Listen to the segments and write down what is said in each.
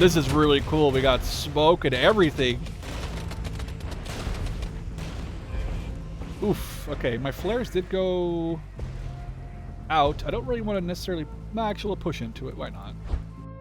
This is really cool. We got smoke and everything. Oof. Okay, my flares did go out. I don't really want to necessarily... Actually, we'll push into it. Why not?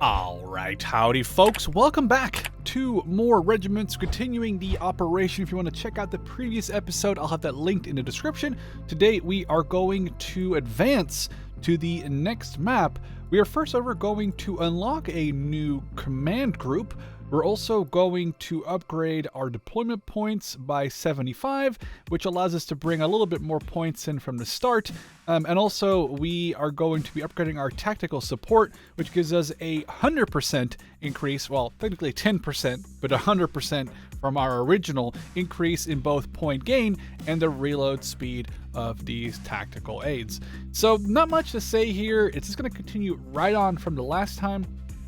Alright, howdy folks. Welcome back to more Regiments, continuing the operation. If you want to check out the previous episode, I'll have that linked in the description. Today, we are going to advance to the next map. We are first over going to unlock a new command group. We're also going to upgrade our deployment points by 75, which allows us to bring a little bit more points in from the start. And also, we are going to be upgrading our tactical support, which gives us a 100% increase. Well, technically 10%, but 100% from our original increase in both point gain and the reload speed of these tactical aids. So not much to say here. It's just going to continue right on from the last time.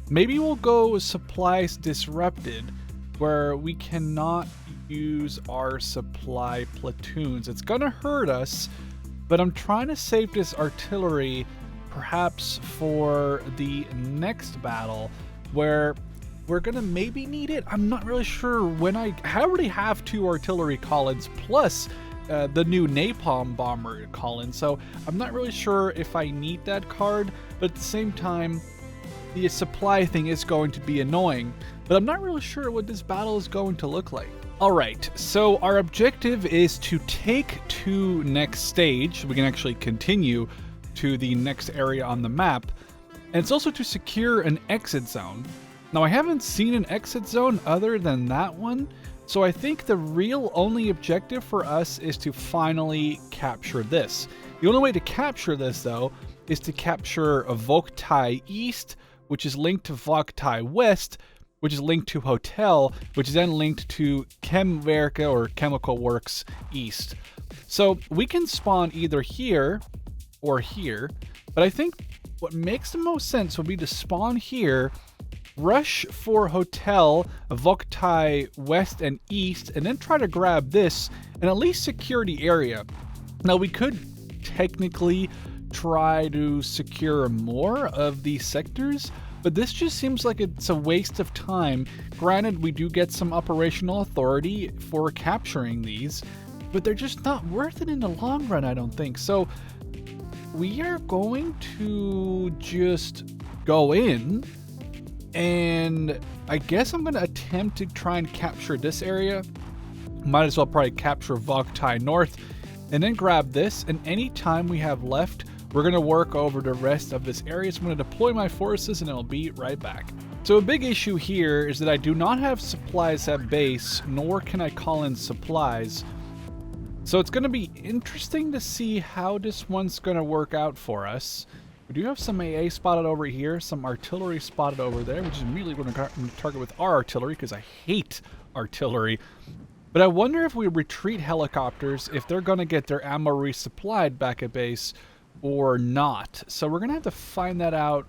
Maybe we'll go supplies disrupted, where we cannot use our supply platoons. It's gonna hurt us, but I'm trying to save this artillery perhaps for the next battle, where we're gonna maybe need it. I'm not really sure when I already have 2 artillery columns plus the new napalm bomber column, so I'm not really sure if I need that card, but at the same time, the supply thing is going to be annoying, but I'm not really sure what this battle is going to look like. Alright, so our objective is to take to next stage. We can actually continue to the next area on the map, and it's also to secure an exit zone. Now, I haven't seen an exit zone other than that one, so I think the real only objective for us is to finally capture this. The only way to capture this, though, is to capture Voktai East, which is linked to Voktai West, which is linked to Hotel, which is then linked to Chemwerke or Chemical Works East. So we can spawn either here or here, but I think what makes the most sense would be to spawn here, rush for Hotel, Voktai West and East, and then try to grab this and at least secure the area. Now, we could technically try to secure more of these sectors, but this just seems like it's a waste of time. Granted, we do get some operational authority for capturing these, but they're just not worth it in the long run, I don't think. So we are going to just go in, and I guess I'm going to attempt to try and capture this area. Might as well probably capture Voktai North, and then grab this, and any time we have left, we're going to work over the rest of this area. So I'm going to deploy my forces and I'll be right back. So a big issue here is that I do not have supplies at base, nor can I call in supplies. So it's going to be interesting to see how this one's going to work out for us. We do have some AA spotted over here, some artillery spotted over there, which is immediately going to target with our artillery because I hate artillery. But I wonder if we retreat helicopters, if they're going to get their ammo resupplied back at base or not. So we're gonna have to find that out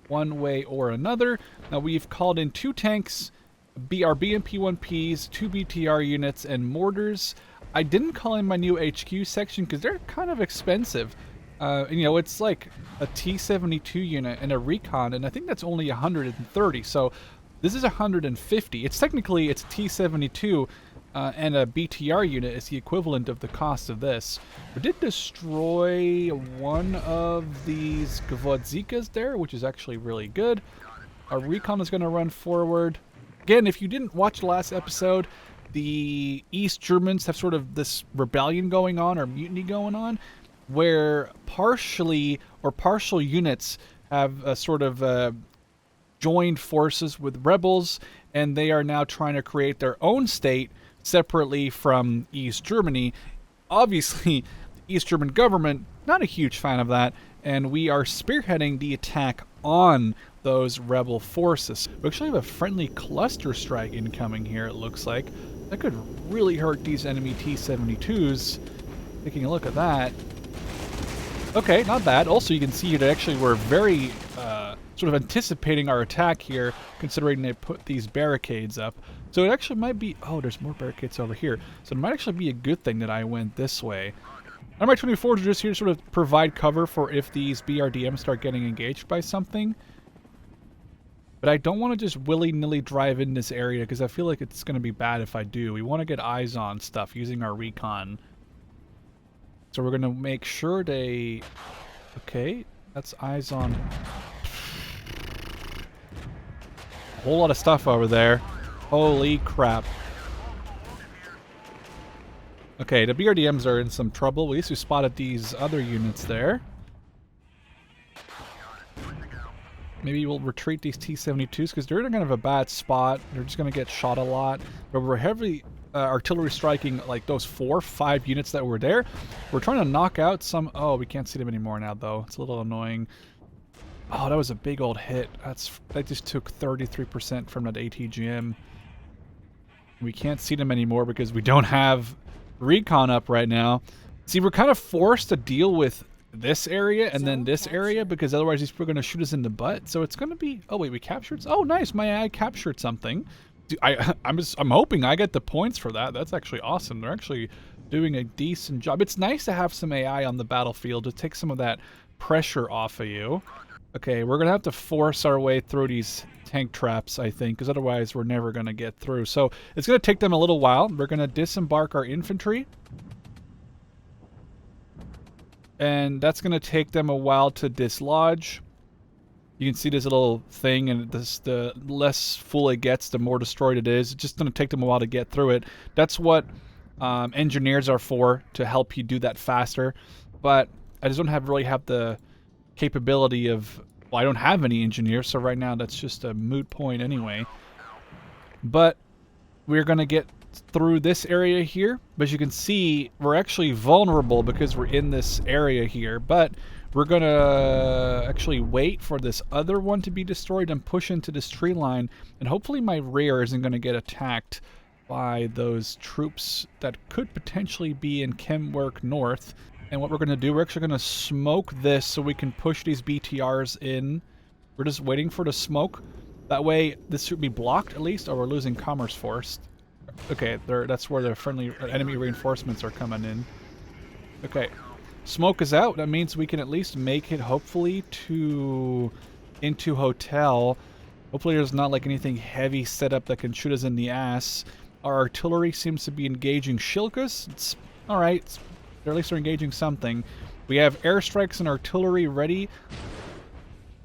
one way or another. Now, we've called in 2 tanks, our BMP-1Ps, 2 BTR units, and mortars. I didn't call in my new HQ section because they're kind of expensive. You know, it's like a T-72 unit and a recon, and I think that's only 130. So this is 150. It's technically, it's a T-72 and a BTR unit is the equivalent of the cost of this. We did destroy one of these Gwodzikas there, which is actually really good. Our recon is going to run forward. Again, if you didn't watch the last episode, the East Germans have sort of this rebellion going on, or mutiny going on, where partial units have sort of joined forces with rebels, and they are now trying to create their own state separately from East Germany. Obviously, the East German government, not a huge fan of that, and we are spearheading the attack on those rebel forces. We actually have a friendly cluster strike incoming here, it looks like. That could really hurt these enemy T-72s. Taking a look at that. Okay, not bad. Also, you can see that actually we're very sort of anticipating our attack here, considering they put these barricades up. So it actually might be... Oh, there's more barricades over here. So it might actually be a good thing that I went this way. Number 24 is just here to sort of provide cover for if these BRDMs start getting engaged by something. But I don't want to just willy-nilly drive in this area because I feel like it's going to be bad if I do. We want to get eyes on stuff using our recon. So we're going to make sure they... Okay, that's eyes on... A whole lot of stuff over there. Holy crap. Okay, the BRDMs are in some trouble. At least we spotted these other units there. Maybe we'll retreat these T-72s because they're in kind of a bad spot. They're just going to get shot a lot. But we're heavily artillery striking like those 4 or 5 units that were there. We're trying to knock out some... Oh, we can't see them anymore now, though. It's a little annoying. Oh, that was a big old hit. That just took 33% from that ATGM. We can't see them anymore because we don't have recon up right now. See, we're kind of forced to deal with this area and then this area because otherwise these people are going to shoot us in the butt. So it's going to be... Oh, wait, we captured... Oh, nice. My AI captured something. Dude, I'm hoping I get the points for that. That's actually awesome. They're actually doing a decent job. It's nice to have some AI on the battlefield to take some of that pressure off of you. Okay, we're going to have to force our way through these tank traps, I think, because otherwise we're never going to get through. So it's going to take them a little while. We're going to disembark our infantry. And that's going to take them a while to dislodge. You can see this little thing, and the less full it gets, the more destroyed it is. It's just going to take them a while to get through it. That's what engineers are for, to help you do that faster. But I just don't really have the capability of... Well, I don't have any engineers, so right now that's just a moot point anyway. But we're going to get through this area here. But as you can see, we're actually vulnerable because we're in this area here. But we're going to actually wait for this other one to be destroyed and push into this tree line. And hopefully my rear isn't going to get attacked by those troops that could potentially be in Chemwork North. And what we're going to do, we're actually going to smoke this so we can push these BTRs in. We're just waiting for the smoke. That way, this should be blocked at least, or we're losing Commerce Force. Okay, that's where the friendly enemy reinforcements are coming in. Okay, smoke is out. That means we can at least make it, hopefully, into Hotel. Hopefully there's not like anything heavy set up that can shoot us in the ass. Our artillery seems to be engaging Shilkus. It's alright. Or at least they're engaging something. We have airstrikes and artillery ready.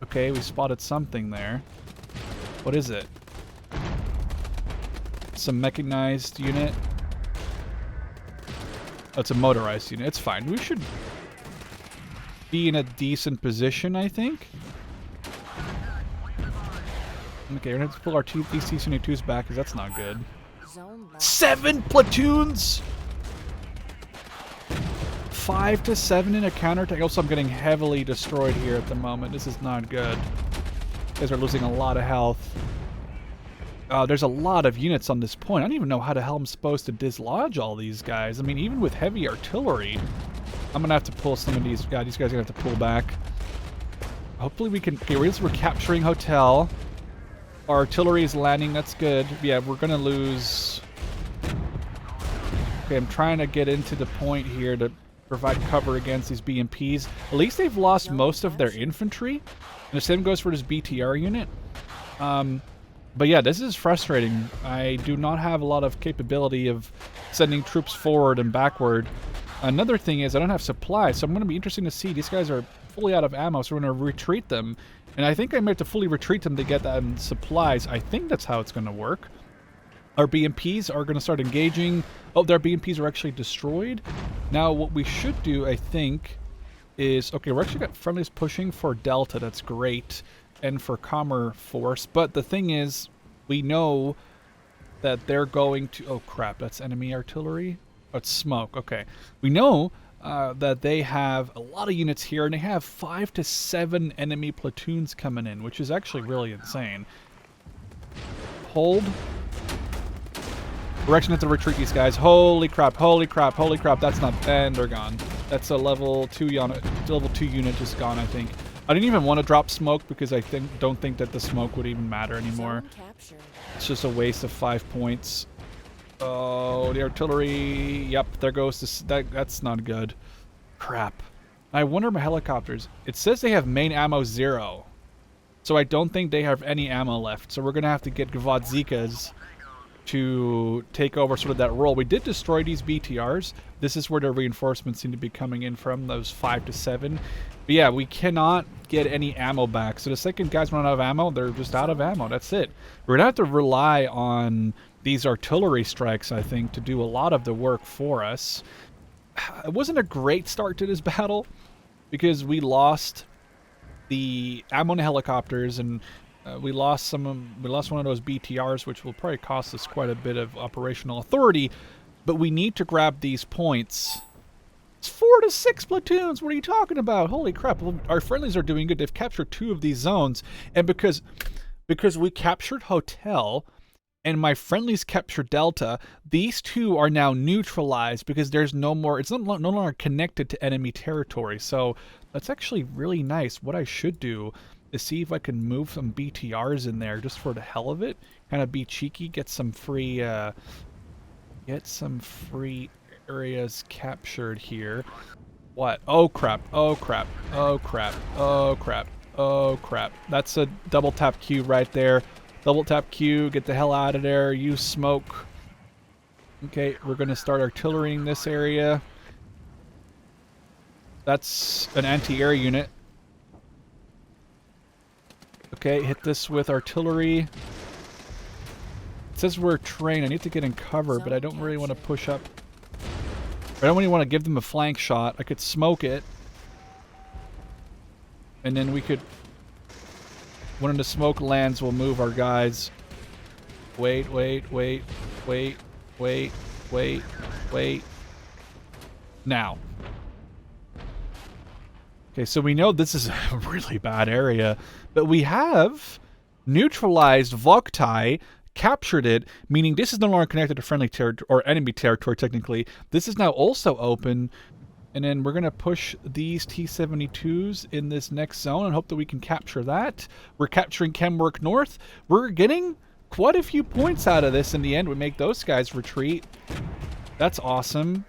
Okay, we spotted something there. What is it? Some mechanized unit. Oh, it's a motorized unit. It's fine. We should be in a decent position, I think. Okay, we're gonna have to pull our these T-72s back because that's not good. 7 platoons! 5 to 7 in a counterattack. Also, I'm getting heavily destroyed here at the moment. This is not good. You guys are losing a lot of health. There's a lot of units on this point. I don't even know how the hell I'm supposed to dislodge all these guys. I mean, even with heavy artillery, I'm gonna have to pull some of these guys. These guys are gonna have to pull back. Hopefully we can... Okay, we're capturing Hotel. Our artillery is landing. That's good. Yeah, we're gonna lose... Okay, I'm trying to get into the point here to provide cover against these BMPs. At least they've lost most of their infantry. And the same goes for this BTR unit. But yeah, this is frustrating. I do not have a lot of capability of sending troops forward and backward. Another thing is I don't have supplies, so I'm going to be interesting to see. These guys are fully out of ammo, so we're going to retreat them. And I think I might have to fully retreat them to get them supplies. I think that's how it's going to work. Our BMPs are going to start engaging. Oh, their BMPs are actually destroyed. Now, what we should do, I think, is... Okay, we're actually got friendlies pushing for Delta. That's great. And for Commerce Force. But the thing is, we know that they're going to... Oh, crap. That's enemy artillery? Oh, it's smoke. Okay. We know that they have a lot of units here, and they have 5 to 7 enemy platoons coming in, which is actually really insane. Hold. We're actually going to have to retreat these guys. Holy crap, holy crap, holy crap. That's not... And they're gone. That's a level 2 unit. Level 2 unit just gone, I think. I didn't even want to drop smoke because I don't think that the smoke would even matter anymore. It's just a waste of 5 points. Oh, the artillery. Yep, there goes this. That's not good. Crap. I wonder my helicopters. It says they have main ammo 0. So I don't think they have any ammo left. So we're going to have to get Gvodzikas to take over sort of that role. We did destroy these BTRs. This is where the reinforcements seem to be coming in from, those 5 to 7. But yeah, we cannot get any ammo back. So the second guys run out of ammo, they're just out of ammo. That's it. We're going to have to rely on these artillery strikes, I think, to do a lot of the work for us. It wasn't a great start to this battle because we lost the ammo and helicopters, and we lost one of those BTRs, which will probably cost us quite a bit of operational authority. But we need to grab these points. It's 4 to 6 platoons. What are you talking about? Holy crap! Well, our friendlies are doing good. They've captured 2 of these zones, and because we captured Hotel, and my friendlies captured Delta, these 2 are now neutralized because there's no more. It's no longer connected to enemy territory. So that's actually really nice. What I should do is see if I can move some BTRs in there just for the hell of it. Kind of be cheeky, get some free areas captured here. What? Oh crap! Oh crap! Oh crap! Oh crap! Oh crap! That's a double tap Q right there. Double tap Q, get the hell out of there, use smoke. Okay, we're gonna start artillerying this area. That's an anti-air unit. Okay, hit this with artillery. It says we're trained. I need to get in cover, but I don't really want to push up. I don't really want to give them a flank shot. I could smoke it. And then we could... When the smoke lands, we'll move our guys. Wait. Now. Okay, so we know this is a really bad area, but we have neutralized Voktai, captured it, meaning this is no longer connected to friendly territory or enemy territory technically. This is now also open. And then we're going to push these T-72s in this next zone and hope that we can capture that. We're capturing Kenwork North. We're getting quite a few points out of this in the end. We make those guys retreat. That's awesome.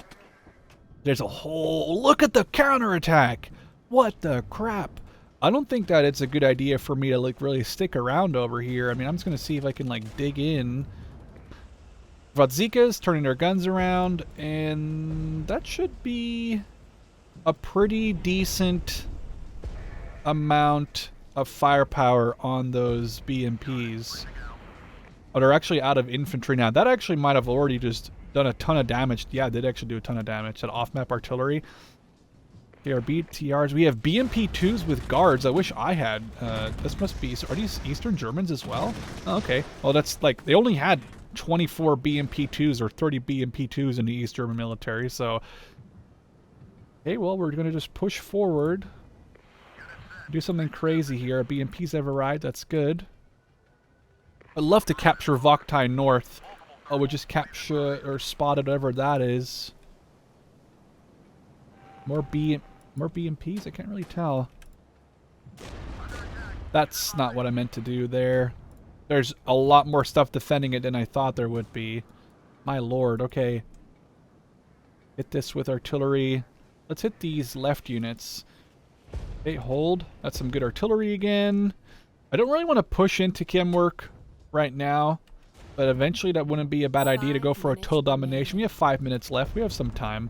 There's a whole... Look at the counterattack! What the crap? I don't think that it's a good idea for me to like really stick around over here. I mean, I'm just going to see if I can like dig in. Gvodzikas turning their guns around, and that should be a pretty decent amount of firepower on those BMPs. Oh, they're actually out of infantry now. That actually might have already just done a ton of damage. Yeah, it did actually do a ton of damage. That off-map artillery. Okay, our BTRs. We have BMP-2s with guards. I wish I had. This must be... Are these Eastern Germans as well? Oh, okay. Well, that's like... They only had 24 BMP-2s or 30 BMP-2s in the East German military, so... Okay, well, we're going to just push forward. Do something crazy here. Our BMPs have arrived. That's good. I'd love to capture Voktai North. Oh, we just capture or spotted whatever that is. More BMPs? I can't really tell. That's not what I meant to do there. There's a lot more stuff defending it than I thought there would be. My lord, okay. Hit this with artillery. Let's hit these left units. Okay, hold. That's some good artillery again. I don't really want to push into Kenwork right now, but eventually that wouldn't be a bad idea to go for a total domination. We have 5 minutes left. We have some time.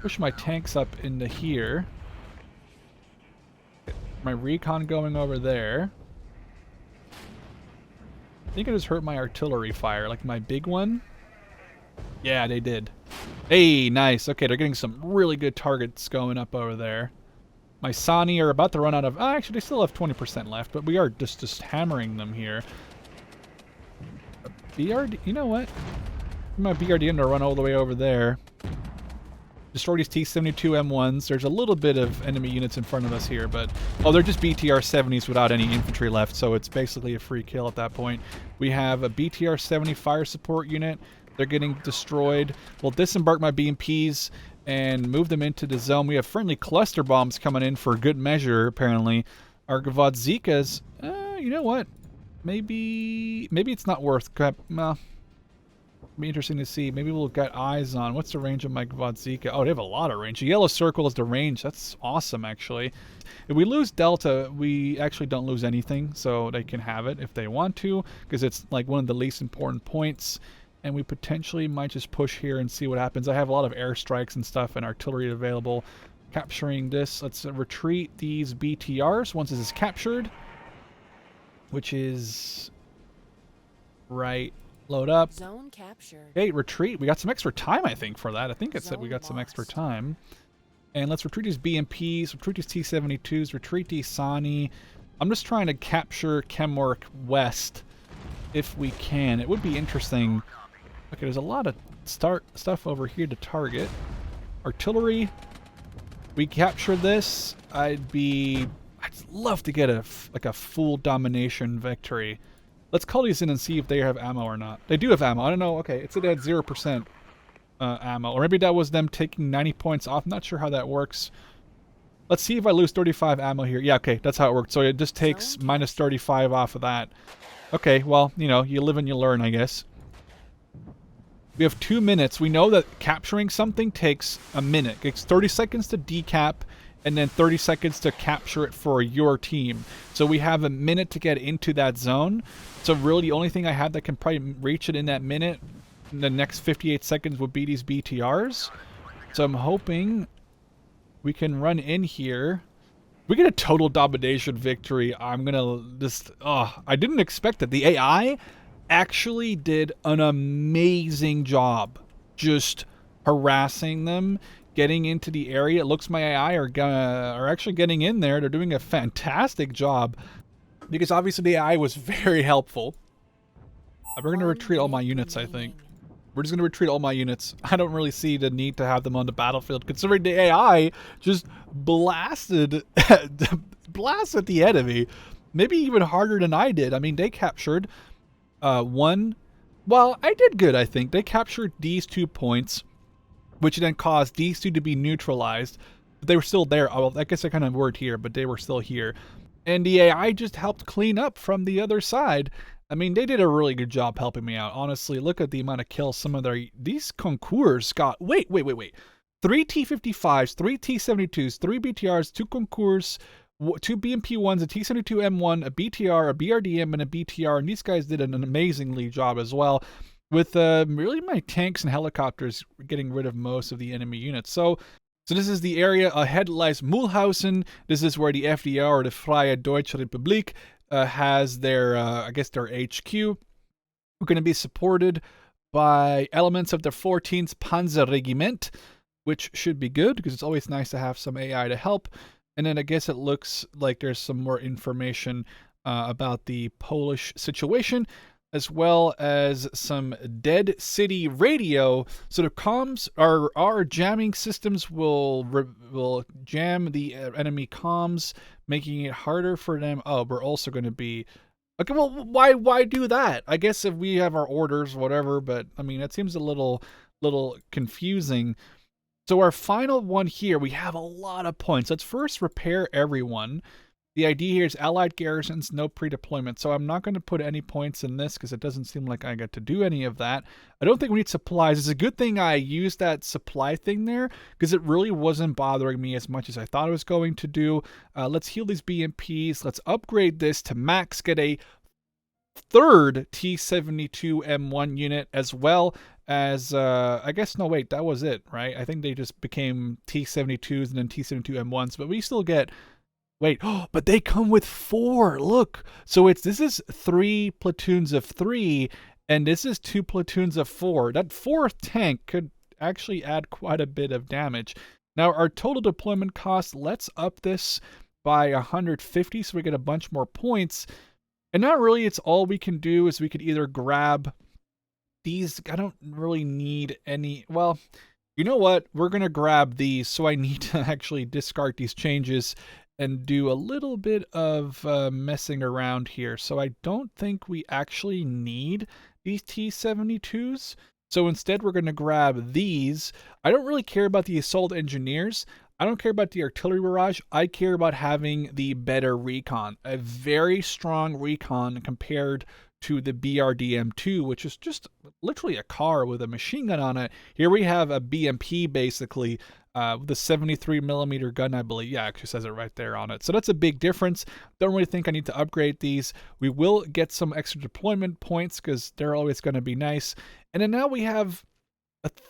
Push my tanks up into here. My recon going over there. I think it just hurt my artillery fire, like my big one. Yeah, they did. Hey, nice. Okay, they're getting some really good targets going up over there. My Sani are about to run out of... Oh, actually, they still have 20% left, but we are just hammering them here. BRD... You know what? My BRDM to run all the way over there. Destroy these T-72 M1s. There's a little bit of enemy units in front of us here, but... Oh, they're just BTR-70s without any infantry left, so it's basically a free kill at that point. We have a BTR-70 fire support unit. They're getting destroyed. We'll disembark my BMPs and move them into the zone. We have friendly cluster bombs coming in for good measure, apparently. Our Gvodzikas... you know what? Maybe it's not worth... Well, Be interesting to see. Maybe we'll get eyes on. What's the range of my Vodzika? Oh, they have a lot of range. The yellow circle is the range. That's awesome, actually. If we lose Delta, we actually don't lose anything, so they can have it if they want to, because it's like one of the least important points. And we potentially might just push here and see what happens. I have a lot of airstrikes and stuff and artillery available. Capturing this. Let's retreat these BTRs once this is captured, which is right. Load up. Zone captured. Okay, retreat. We got some extra time, I think, for that. I think it said we got Zone some extra lost. time. And let's retreat these BMPs, retreat these T-72s, retreat these Sani. I'm just trying to capture Chemwork West if we can. It would be interesting. Okay, there's a lot of stuff over here to target. Artillery. We capture this. I'd love to get a full domination victory. Let's call these in and see if they have ammo or not. They do have ammo. I don't know. Okay, it said they had 0% ammo. Or maybe that was them taking 90 points off. I'm not sure how that works. Let's see if I lose 35 ammo here. Yeah, okay, that's how it works. So it just takes minus 35 off of that. Okay, well, you know, you live and you learn, I guess. We have 2 minutes. We know that capturing something takes a minute. It takes 30 seconds to decap, and then 30 seconds to capture it for your team. So we have a minute to get into that zone. So really the only thing I have that can probably reach it in that minute, in the next 58 seconds, would be these BTRs. So I'm hoping we can run in here. We get a total domination victory. I'm gonna just, I didn't expect that. The AI actually did an amazing job just harassing them, getting into the area. It looks my AI are actually getting in there. They're doing a fantastic job because obviously the AI was very helpful. We're going to retreat all my units, I think. We're just going to retreat all my units. I don't really see the need to have them on the battlefield, considering the AI just blasted the enemy. Maybe even harder than I did. I mean, they captured one. Well, I did good, I think. They captured these 2 points, which then caused these 2 to be neutralized. But they were still there. Oh, I guess I kind of word here, but they were still here. And the AI just helped clean up from the other side. I mean, they did a really good job helping me out. Honestly, look at the amount of kills some of these concours got. Wait. 3 T-55s, 3 T-72s, 3 BTRs, 2 concours, 2 BMP-1s, a T-72M1, a BTR, a BRDM, and a BTR. And these guys did an amazingly job as well, with really my tanks and helicopters getting rid of most of the enemy units. So this is the area ahead lies Mulhausen. This is where the FDR, or the Freie Deutsche Republik, has their, I guess, their HQ. We're going to be supported by elements of the 14th Panzer Regiment, which should be good because it's always nice to have some AI to help. And then I guess it looks like there's some more information about the Polish situation, as well as some Dead City radio. So the comms, our jamming systems will jam the enemy comms, making it harder for them. Oh, we're also going to be... Okay, well, why do that? I guess if we have our orders, whatever, but I mean, it seems a little confusing. So our final one here, we have a lot of points. Let's first repair everyone. The idea here is allied garrisons, no pre-deployment. So I'm not going to put any points in this because it doesn't seem like I get to do any of that. I don't think we need supplies. It's a good thing I used that supply thing there because it really wasn't bothering me as much as I thought it was going to do. Let's heal these BMPs. Let's upgrade this to max, get a 3rd T-72M1 unit, as well as, I guess, no, wait, that was it, right? I think they just became T-72s and then T-72M1s, but we still get... Wait, but they come with 4. Look, so this is 3 platoons of 3, and this is 2 platoons of 4. That 4th tank could actually add quite a bit of damage. Now, our total deployment cost, let's up this by 150, so we get a bunch more points. And not really, it's all we can do is we could either grab these. I don't really need any. Well, you know what? We're going to grab these, so I need to actually discard these changes and do a little bit of messing around here. So I don't think we actually need these T-72s. So instead we're going to grab these. I don't really care about the assault engineers. I don't care about the artillery barrage. I care about having the better recon. A very strong recon compared to the BRDM-2, which is just literally a car with a machine gun on it. Here we have a BMP, basically, with a 73 millimeter gun, I believe. Yeah, it actually says it right there on it. So that's a big difference. Don't really think I need to upgrade these. We will get some extra deployment points because they're always going to be nice. And then now we have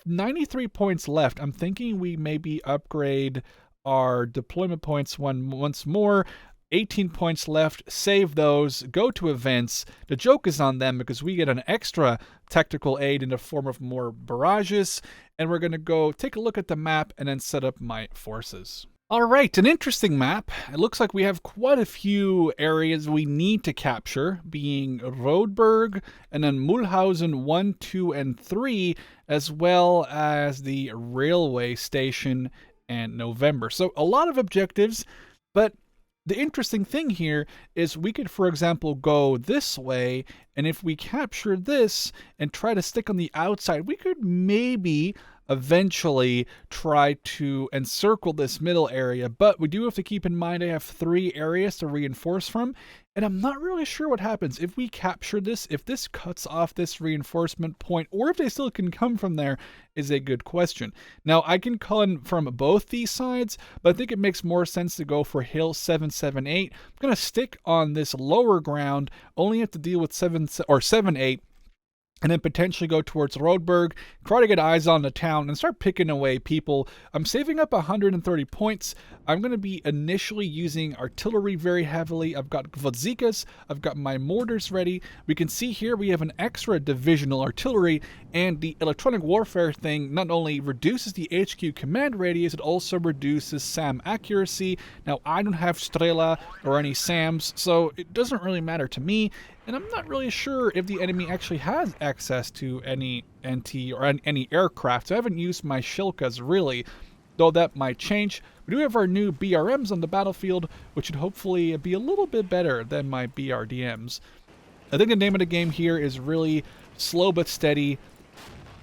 93 points left. I'm thinking we maybe upgrade our deployment points once more. 18 points left, save those, go to events. The joke is on them because we get an extra tactical aid in the form of more barrages, and we're going to go take a look at the map and then set up my forces. All right, an interesting map. It looks like we have quite a few areas we need to capture, being Rodberg and then Mulhausen 1, 2, and 3, as well as the railway station and November. So a lot of objectives, but the interesting thing here is we could, for example, go this way, and if we capture this and try to stick on the outside, we could maybe eventually try to encircle this middle area, but we do have to keep in mind I have 3 areas to reinforce from, and I'm not really sure what happens if we capture this. If this cuts off this reinforcement point, or if they still can come from there, is a good question. Now, I can come from both these sides, but I think it makes more sense to go for Hill 778. I'm going to stick on this lower ground, only have to deal with 7-8, and then potentially go towards Rodberg, try to get eyes on the town, and start picking away people. I'm saving up 130 points. I'm going to be initially using artillery very heavily. I've got Gwodzicas, I've got my mortars ready. We can see here we have an extra divisional artillery, and the electronic warfare thing not only reduces the HQ command radius, it also reduces SAM accuracy. Now, I don't have Strela or any SAMs, so it doesn't really matter to me. And I'm not really sure if the enemy actually has access to any NT or any aircraft. So I haven't used my Shilkas really, though that might change. We do have our new BRMs on the battlefield, which should hopefully be a little bit better than my BRDMs. I think the name of the game here is really slow but steady,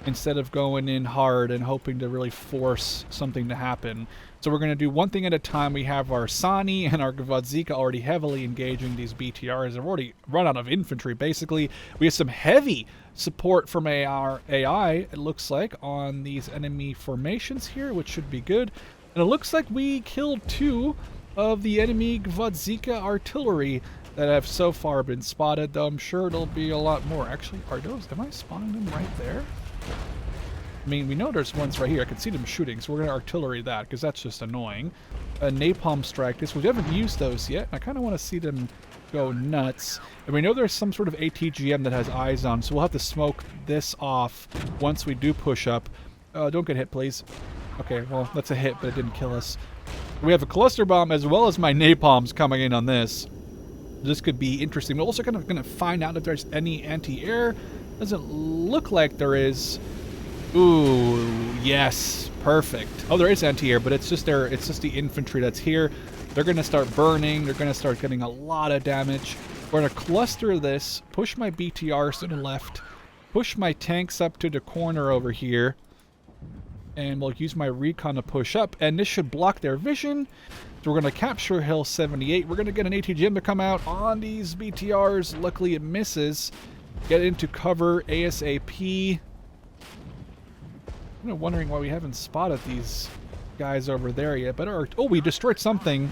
instead of going in hard and hoping to really force something to happen. So we're going to do one thing at a time. We have our Sani and our Gwodzika already heavily engaging these BTRs. They've already run out of infantry, basically. We have some heavy support from our AI, it looks like, on these enemy formations here, which should be good. And it looks like we killed 2 of the enemy Gwodzika artillery that have so far been spotted, though I'm sure there'll be a lot more. Actually, are those, am I spawning them right there? I mean, we know there's ones right here. I can see them shooting, so we're going to artillery that, because that's just annoying. A napalm strike. We haven't used those yet, and I kind of want to see them go nuts. And we know there's some sort of ATGM that has eyes on, so we'll have to smoke this off once we do push up. Don't get hit, please. Okay, well, that's a hit, but it didn't kill us. We have a cluster bomb as well as my napalms coming in on this. This could be interesting. We're also kind of going to find out if there's any anti-air. Doesn't look like there is. Ooh, yes, perfect. Oh, there is anti-air, but it's just the infantry that's here. They're going to start burning. They're going to start getting a lot of damage. We're going to cluster this, push my BTRs to the left, push my tanks up to the corner over here, and we'll use my recon to push up, and this should block their vision. So we're going to capture Hill 78. We're going to get an ATGM to come out on these BTRs. Luckily, it misses. Get into cover ASAP. I'm wondering why we haven't spotted these guys over there yet. But oh, we destroyed something.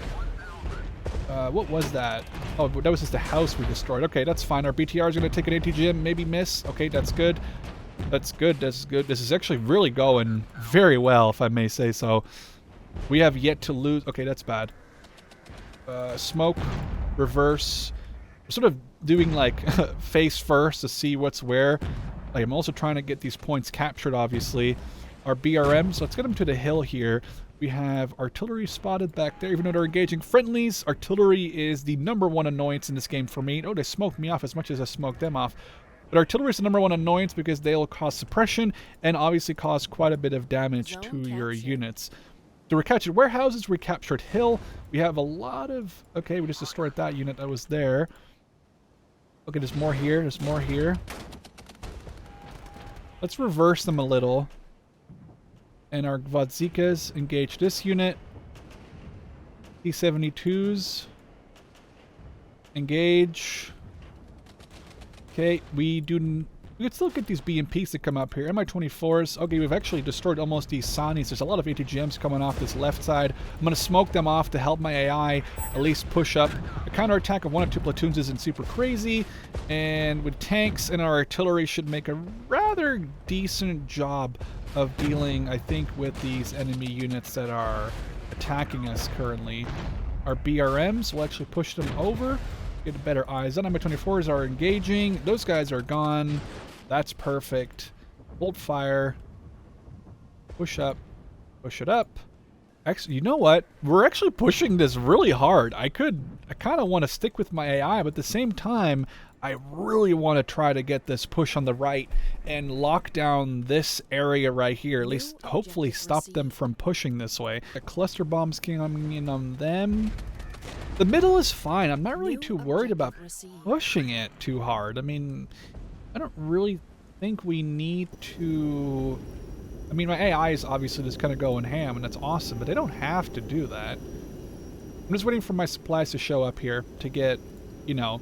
What was that? Oh, that was just a house we destroyed. Okay, that's fine. Our BTR is going to take an ATGM, maybe miss. Okay, that's good. That's good. That's good. This is actually really going very well, if I may say so. We have yet to lose. Okay, that's bad. Smoke, reverse. We're sort of doing like face first to see what's where. Like, I'm also trying to get these points captured, obviously. Our BRMs, let's get them to the hill here. We have artillery spotted back there, even though they're engaging friendlies. Artillery is the #1 annoyance in this game for me. Oh, they smoked me off as much as I smoked them off. But artillery is the #1 annoyance because they'll cause suppression and obviously cause quite a bit of damage to your units. So we captured warehouses, we captured hill. We have a lot of... Okay, we just destroyed that unit that was there. Okay, there's more here, there's more here. Let's reverse them a little. And our Gwodzikas engage this unit. T-72s. Engage. Okay, we could still get these BMPs to come up here. Mi-24s. Okay, we've actually destroyed almost these Sanis. There's a lot of ATGMs coming off this left side. I'm going to smoke them off to help my AI at least push up. A counterattack of 1 or 2 platoons isn't super crazy. And with tanks and our artillery should make a rather decent job of dealing, I think, with these enemy units that are attacking us currently. Our BRMs will actually push them over. Get better eyes on. Mi-24s are engaging. Those guys are gone. That's perfect. Bolt fire. Push up. Push it up. Actually, you know what? We're actually pushing this really hard. I kind of want to stick with my AI, but at the same time, I really want to try to get this push on the right and lock down this area right here. At least, hopefully, stop them from pushing this way. The cluster bombs coming in on them. The middle is fine. I'm not really too worried about pushing it too hard. I mean, I don't really think we need to... I mean, my AI is obviously just kind of going ham, and that's awesome, but they don't have to do that. I'm just waiting for my supplies to show up here to get, you know...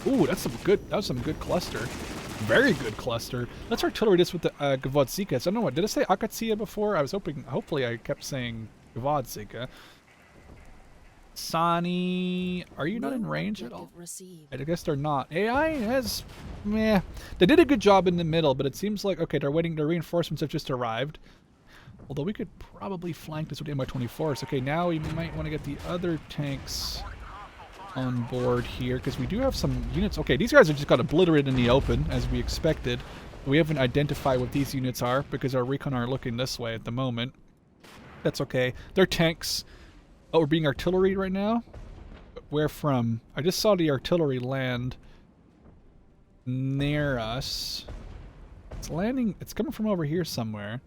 Ooh, that was some good cluster. Very good cluster. Let's artillery this with the Gwodzika. I don't know what, did I say Akatsia before? I was hopefully I kept saying Gwodzika. Sani, are you not in range at all? I guess they're not. AI has, meh. They did a good job in the middle, but it seems like, okay, they're waiting, their reinforcements have just arrived. Although we could probably flank this with Mi-24s. Okay, now we might want to get the other tanks on board here, because we do have some units. Okay, these guys are just got obliterated in the open, as we expected. We haven't identified what these units are, because our recon aren't looking this way at the moment. That's okay. They're tanks. Oh, we're being artilleried right now? Where from? I just saw the artillery land near us. It's landing, it's coming from over here somewhere.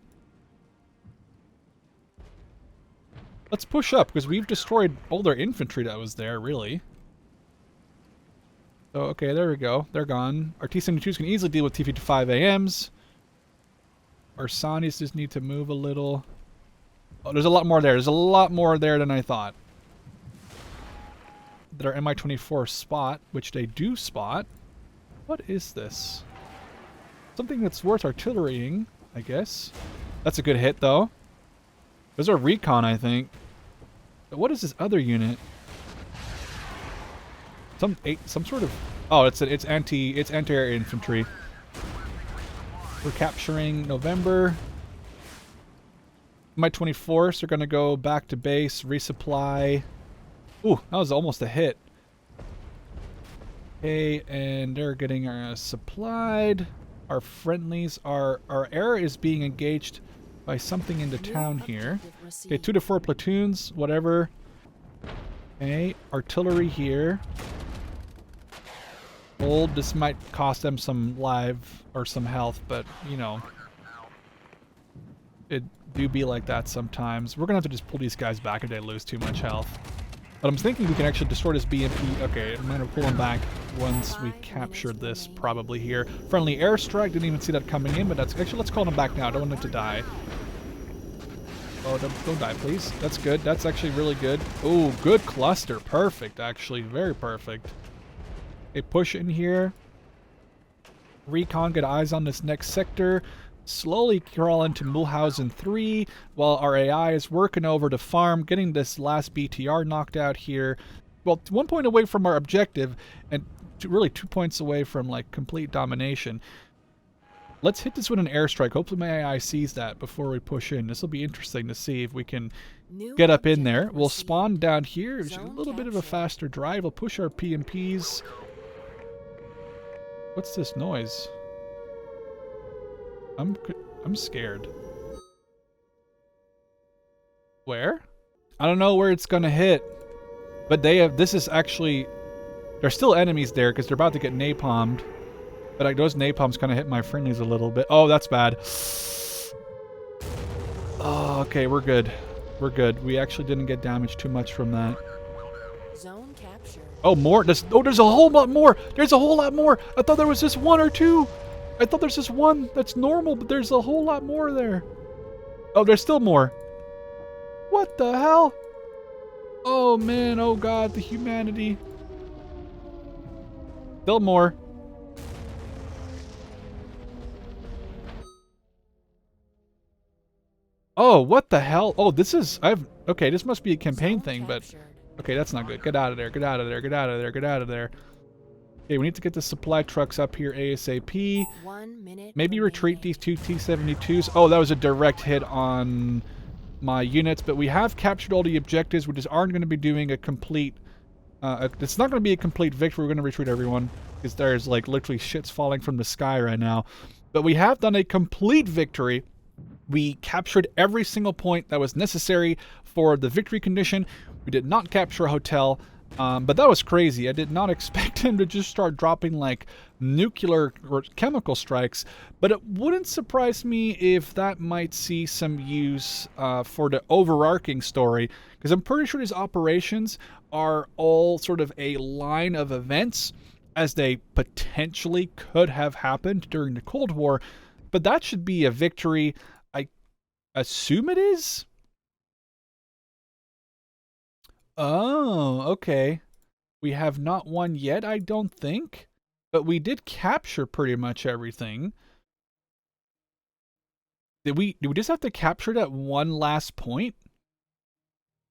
Let's push up, because we've destroyed all their infantry that was there, really. So, okay, there we go. They're gone. Our T-72s can easily deal with T-55AMs. Our Sanis just need to move a little. Oh, there's a lot more there. There's a lot more there than I thought. That our Mi-24 spot, which they do spot. What is this? Something that's worth artillerying, I guess. That's a good hit, though. Those are recon, I think. But what is this other unit? Some sort of... Oh, it's anti-air infantry. We're capturing November. Mi-24s are going to go back to base, resupply. Ooh, that was almost a hit. Okay, and they're getting supplied. Our friendlies are... Our air is being engaged by something into town here. Okay, 2 to 4 platoons, whatever. Okay, artillery here. Old, this might cost them some live or some health, but, you know. It do be like that sometimes. We're gonna have to just pull these guys back if they lose too much health. But I'm thinking we can actually destroy this BMP. Okay, I'm gonna pull them back once we captured this, probably here. Friendly airstrike, didn't even see that coming in, but that's... Actually, let's call them back now. I don't want them to die. Oh, don't die, please. That's good. That's actually really good. Oh, good cluster. Perfect, actually. Very perfect. Okay, push in here. Recon, get eyes on this next sector. Slowly crawl into Mulhausen 3 while our AI is working over to farm, getting this last BTR knocked out here. Well, 1 point away from our objective, and really 2 points away from, like, complete domination. Let's hit this with an airstrike. Hopefully my AI sees that before we push in. This will be interesting to see if we can get up in there. We'll spawn down here. It's a little bit of a faster drive. We'll push our PMPs. What's this noise? I'm scared. Where? I don't know where it's gonna hit. But they have... This is actually... There's still enemies there because they're about to get napalmed. But like, those napalms kind of hit my friendlies a little bit. Oh, that's bad. Oh, okay, we're good. We're good. We actually didn't get damaged too much from that. Zone capture. Oh, more? There's a whole lot more! There's a whole lot more! I thought there was just 1 or 2! I thought there's just 1 that's normal, but there's a whole lot more there. Oh, there's still more. What the hell? Oh man, oh god, the humanity. Still more. Oh, what the hell? Oh, this is... Okay, this must be a campaign Zone thing, but... captured. Okay, that's not good. Get out of there. Get out of there. Get out of there. Get out of there. Okay, we need to get the supply trucks up here ASAP. 1 minute. Maybe retreat remaining. these two T-72s. Oh, that was a direct hit on my units, but we have captured all the objectives. We just aren't going to be doing a complete... it's not going to be a complete victory. We're going to retreat everyone, because there's like literally shits falling from the sky right now. But we have done a complete victory. We captured every single point that was necessary for the victory condition. We did not capture a hotel, but that was crazy. I did not expect him to just start dropping like nuclear or chemical strikes, but it wouldn't surprise me if that might see some use for the overarching story, because I'm pretty sure these operations are all sort of a line of events as they potentially could have happened during the Cold War, but that should be a victory. I assume it is? Oh, okay. We have not won yet, I don't think. But we did capture pretty much everything. Did we just have to capture that one last point?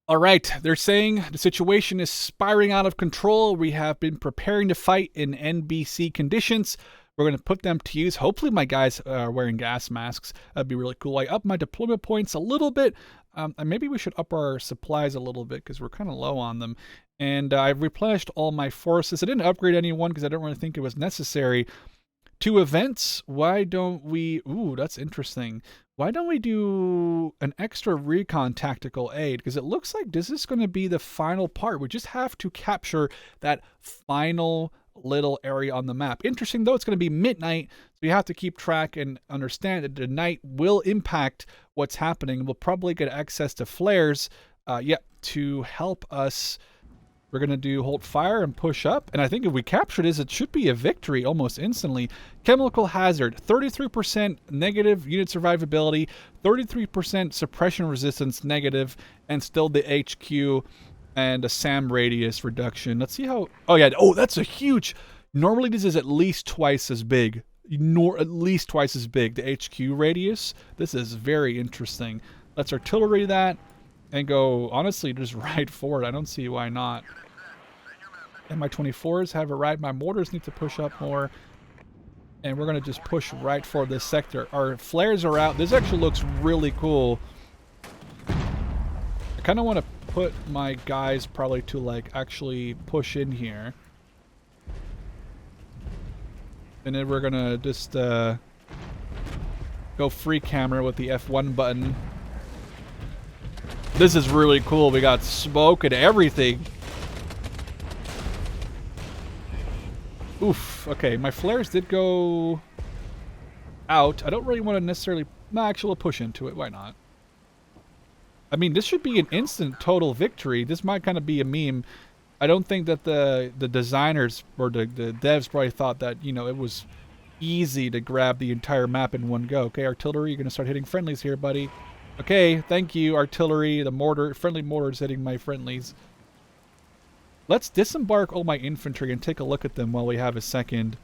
Alright, they're saying the situation is spiraling out of control. We have been preparing to fight in NBC conditions. We're going to put them to use. Hopefully my guys are wearing gas masks. That'd be really cool. I upped my deployment points a little bit. And maybe we should up our supplies a little bit because we're kind of low on them. And I've replenished all my forces. I didn't upgrade anyone because I don't really think it was necessary. 2 events. Why don't we... Ooh, that's interesting. Why don't we do an extra recon tactical aid? Because it looks like this is going to be the final part. We just have to capture that final little area on the map. Interesting though, it's going to be midnight, so you have to keep track and understand that the night will impact what's happening. We'll probably get access to flares, to help us. We're going to do hold fire and push up, and I think if we capture this, it should be a victory almost instantly. Chemical hazard, 33% negative unit survivability, 33% suppression resistance negative, and still the HQ and a SAM radius reduction. Let's see how... Oh, yeah. Oh, that's a huge... Normally, this is at least twice as big. At least twice as big. The HQ radius. This is very interesting. Let's artillery that and go, honestly, just right forward. I don't see why not. And my 24s have a right. My mortars need to push up more. And we're going to just push right for this sector. Our flares are out. This actually looks really cool. I kind of want to put my guys probably to like actually push in here, and then we're gonna just go free camera with the F1 button. This is really cool. We got smoke and everything. Oof. Okay, my flares did go out. I don't really want to necessarily actually push into it. Why not? I mean, this should be an instant total victory. This might kind of be a meme. I don't think that the designers or the devs probably thought that, you know, it was easy to grab the entire map in one go. Okay, artillery, you're going to start hitting friendlies here, buddy. Okay, thank you, artillery. The mortar, friendly mortars hitting my friendlies. Let's disembark all my infantry and take a look at them while we have a second.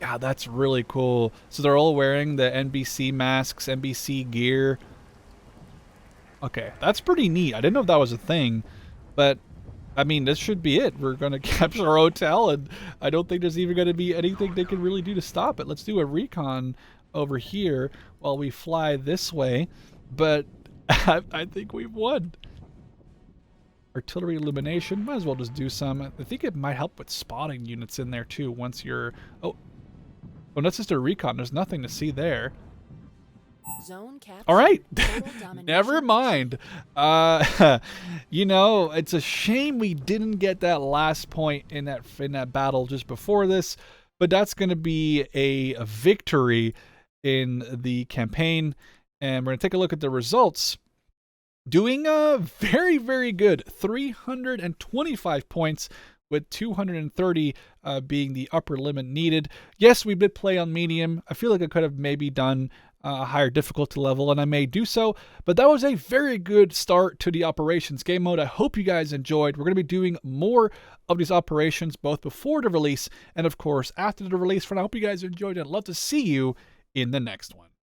Yeah, that's really cool. So they're all wearing the NBC masks, NBC gear. Okay, that's pretty neat. I didn't know if that was a thing, but I mean, this should be it. We're going to capture our hotel, and I don't think there's even going to be anything they can really do to stop it. Let's do a recon over here while we fly this way, but I think we've won. Artillery illumination, might as well just do some. I think it might help with spotting units in there too once you're... Oh, that's just a recon. There's nothing to see there. Zone captured. All right. Total domination. Never mind. You know, it's a shame we didn't get that last point in that battle just before this, but that's going to be a victory in the campaign, and we're going to take a look at the results. Doing very, very good. 325 points, with 230 being the upper limit needed. Yes, we did play on medium. I feel like I could have maybe done a higher difficulty level, and I may do so, but that was a very good start to the operations game mode. I hope you guys enjoyed. We're going to be doing more of these operations both before the release and, of course, after the release. For now, I hope you guys enjoyed, and I'd love to see you in the next one.